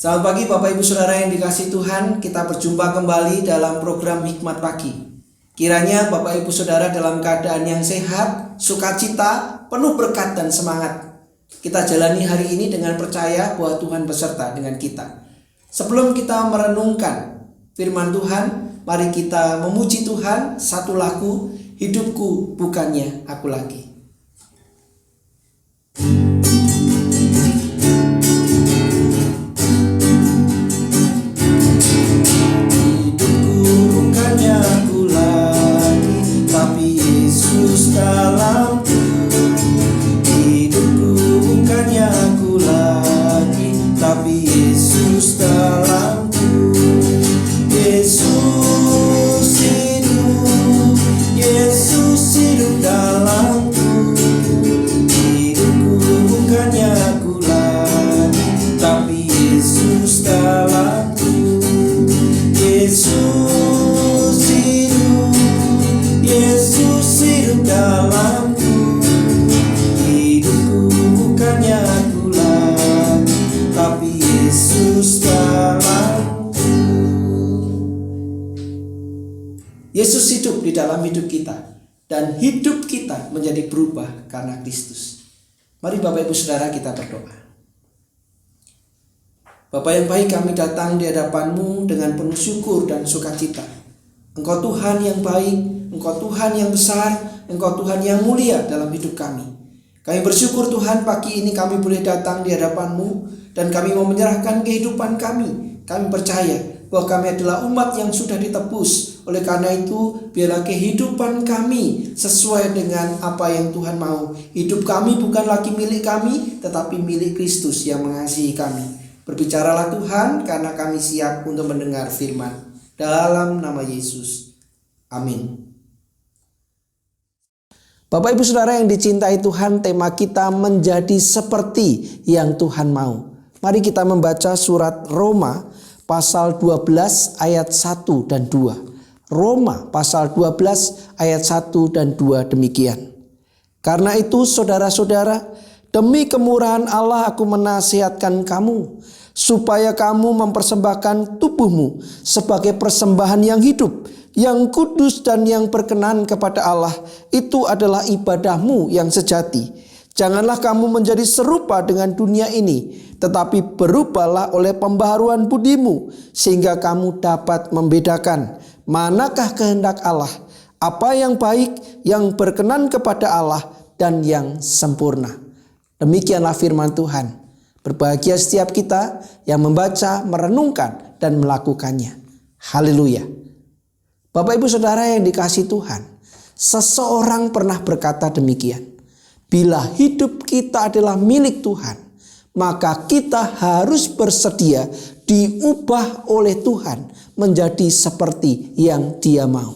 Selamat pagi Bapak Ibu Saudara yang dikasihi Tuhan. Kita berjumpa kembali dalam program Hikmat Pagi. Kiranya Bapak Ibu Saudara dalam keadaan yang sehat, sukacita, penuh berkat dan semangat. Kita jalani hari ini dengan percaya bahwa Tuhan beserta dengan kita. Sebelum kita merenungkan firman Tuhan, mari kita memuji Tuhan satu lagu, Hidupku Bukannya Aku Lagi. Yesus hidup di dalam hidup kita dan hidup kita menjadi berubah karena Kristus. Mari Bapak Ibu Saudara kita berdoa. Bapa yang baik, kami datang di hadapan-Mu dengan penuh syukur dan sukacita. Engkau Tuhan yang baik, Engkau Tuhan yang besar, Engkau Tuhan yang mulia dalam hidup kami. Kami bersyukur Tuhan, pagi ini kami boleh datang di hadapan-Mu dan kami mau menyerahkan kehidupan kami. Kami percaya bahwa kami adalah umat yang sudah ditebus. Oleh karena itu, biarlah kehidupan kami sesuai dengan apa yang Tuhan mau. Hidup kami bukan lagi milik kami, tetapi milik Kristus yang mengasihi kami. Berbicaralah Tuhan, karena kami siap untuk mendengar firman. Dalam nama Yesus. Amin. Bapak Ibu Saudara yang dicintai Tuhan, tema kita menjadi seperti yang Tuhan mau. Mari kita membaca surat Roma pasal 12 ayat 1 dan 2. Roma pasal 12 ayat 1 dan 2 demikian. Karena itu saudara-saudara, demi kemurahan Allah aku menasihatkan kamu, supaya kamu mempersembahkan tubuhmu sebagai persembahan yang hidup, yang kudus dan yang berkenan kepada Allah. Itu adalah ibadahmu yang sejati. Janganlah kamu menjadi serupa dengan dunia ini, tetapi berubahlah oleh pembaharuan budimu, sehingga kamu dapat membedakan manakah kehendak Allah, apa yang baik, yang berkenan kepada Allah, dan yang sempurna. Demikianlah firman Tuhan. Berbahagia setiap kita yang membaca, merenungkan, dan melakukannya. Haleluya. Bapak Ibu Saudara yang dikasihi Tuhan, seseorang pernah berkata demikian. Bila hidup kita adalah milik Tuhan, maka kita harus bersedia diubah oleh Tuhan menjadi seperti yang Dia mau.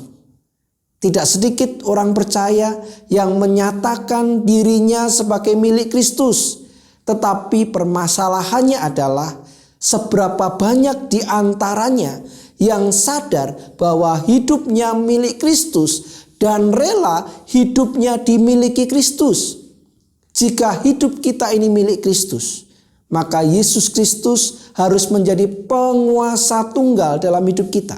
Tidak sedikit orang percaya yang menyatakan dirinya sebagai milik Kristus, tetapi permasalahannya adalah seberapa banyak di antaranya yang sadar bahwa hidupnya milik Kristus dan rela hidupnya dimiliki Kristus. Jika hidup kita ini milik Kristus, maka Yesus Kristus harus menjadi penguasa tunggal dalam hidup kita.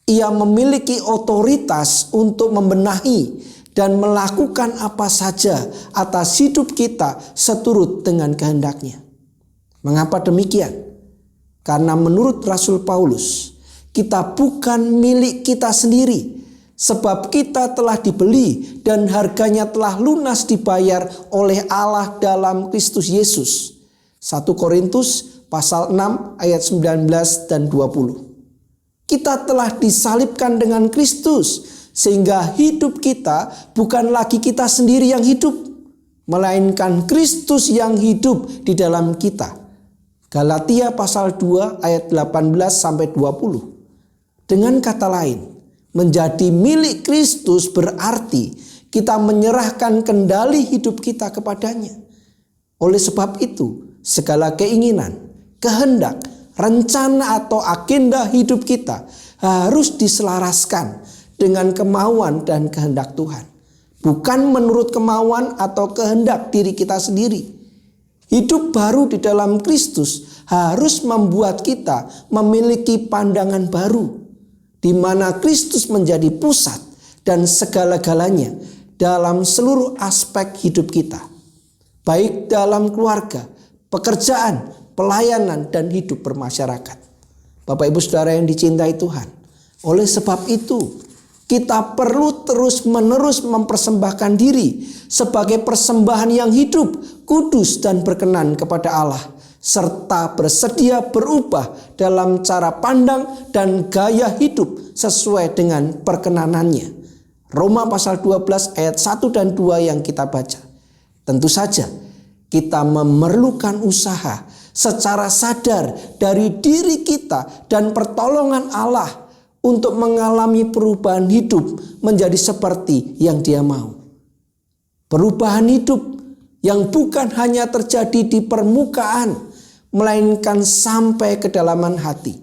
Ia memiliki otoritas untuk membenahi dan melakukan apa saja atas hidup kita seturut dengan kehendaknya. Mengapa demikian? Karena menurut Rasul Paulus, kita bukan milik kita sendiri. Sebab kita telah dibeli dan harganya telah lunas dibayar oleh Allah dalam Kristus Yesus. 1 Korintus pasal 6 ayat 19 dan 20. Kita telah disalibkan dengan Kristus, sehingga hidup kita bukan lagi kita sendiri yang hidup, melainkan Kristus yang hidup di dalam kita. Galatia pasal 2 ayat 18 sampai 20. Dengan kata lain, menjadi milik Kristus berarti kita menyerahkan kendali hidup kita kepadanya. Oleh sebab itu, segala keinginan, kehendak, rencana atau agenda hidup kita harus diselaraskan dengan kemauan dan kehendak Tuhan. Bukan menurut kemauan atau kehendak diri kita sendiri. Hidup baru di dalam Kristus harus membuat kita memiliki pandangan baru, di mana Kristus menjadi pusat dan segala-galanya dalam seluruh aspek hidup kita, baik dalam keluarga, pekerjaan, pelayanan, dan hidup bermasyarakat. Bapak Ibu Saudara yang dicintai Tuhan, oleh sebab itu kita perlu terus-menerus mempersembahkan diri sebagai persembahan yang hidup, kudus, dan berkenan kepada Allah, serta bersedia berubah dalam cara pandang dan gaya hidup sesuai dengan perkenanannya. Roma pasal 12 ayat 1 dan 2 yang kita baca. Tentu saja kita memerlukan usaha secara sadar dari diri kita dan pertolongan Allah untuk mengalami perubahan hidup menjadi seperti yang Dia mau. Perubahan hidup yang bukan hanya terjadi di permukaan, melainkan sampai kedalaman hati.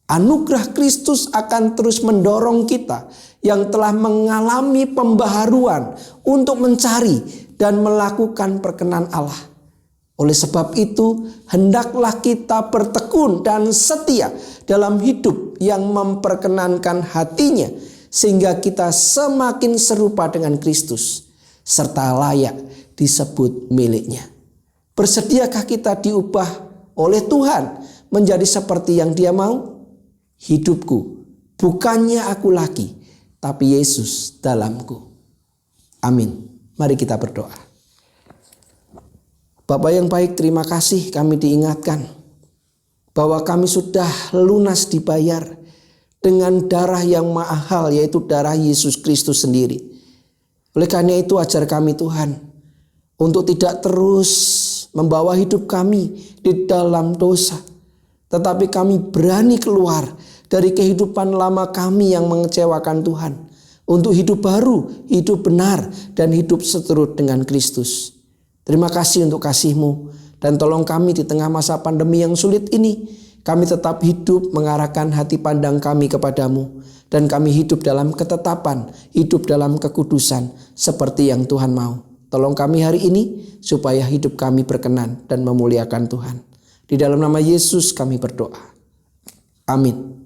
Anugerah Kristus akan terus mendorong kita yang telah mengalami pembaharuan untuk mencari dan melakukan perkenan Allah. Oleh sebab itu, hendaklah kita bertekun dan setia dalam hidup yang memperkenankan hatinya, sehingga kita semakin serupa dengan Kristus, serta layak disebut miliknya. Bersediakah kita diubah oleh Tuhan menjadi seperti yang Dia mau? Hidupku bukannya aku lagi, tapi Yesus dalamku. Amin. Mari kita berdoa. Bapa yang baik, terima kasih kami diingatkan bahwa kami sudah lunas dibayar dengan darah yang mahal, yaitu darah Yesus Kristus sendiri. Oleh karena itu ajar kami Tuhan untuk tidak terus membawa hidup kami di dalam dosa, tetapi kami berani keluar dari kehidupan lama kami yang mengecewakan Tuhan, untuk hidup baru, hidup benar, dan hidup seturut dengan Kristus. Terima kasih untuk kasih-Mu, dan tolong kami di tengah masa pandemi yang sulit ini, kami tetap hidup mengarahkan hati pandang kami kepadamu, dan kami hidup dalam ketetapan, hidup dalam kekudusan seperti yang Tuhan mau. Tolong kami hari ini supaya hidup kami berkenan dan memuliakan Tuhan. Di dalam nama Yesus kami berdoa. Amin.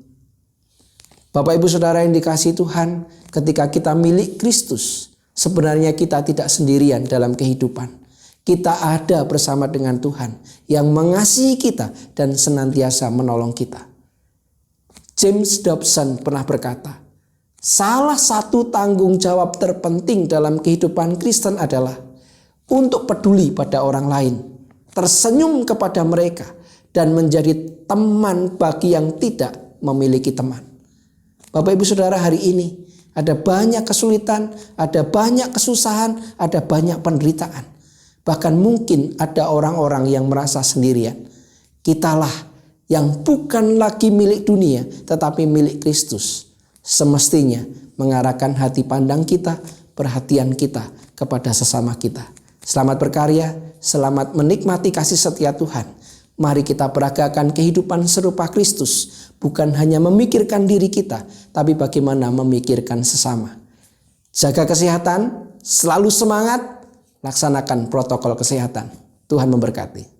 Bapak Ibu Saudara yang dikasihi Tuhan, ketika kita milik Kristus, sebenarnya kita tidak sendirian dalam kehidupan. Kita ada bersama dengan Tuhan yang mengasihi kita dan senantiasa menolong kita. James Dobson pernah berkata, salah satu tanggung jawab terpenting dalam kehidupan Kristen adalah untuk peduli pada orang lain, tersenyum kepada mereka, dan menjadi teman bagi yang tidak memiliki teman. Bapak Ibu Saudara, hari ini ada banyak kesulitan, ada banyak kesusahan, ada banyak penderitaan. Bahkan mungkin ada orang-orang yang merasa sendirian. Kitalah yang bukan lagi milik dunia, tetapi milik Kristus, semestinya mengarahkan hati pandang kita, perhatian kita kepada sesama kita. Selamat berkarya, selamat menikmati kasih setia Tuhan. Mari kita peragakan kehidupan serupa Kristus, bukan hanya memikirkan diri kita, tapi bagaimana memikirkan sesama. Jaga kesehatan, selalu semangat, laksanakan protokol kesehatan. Tuhan memberkati.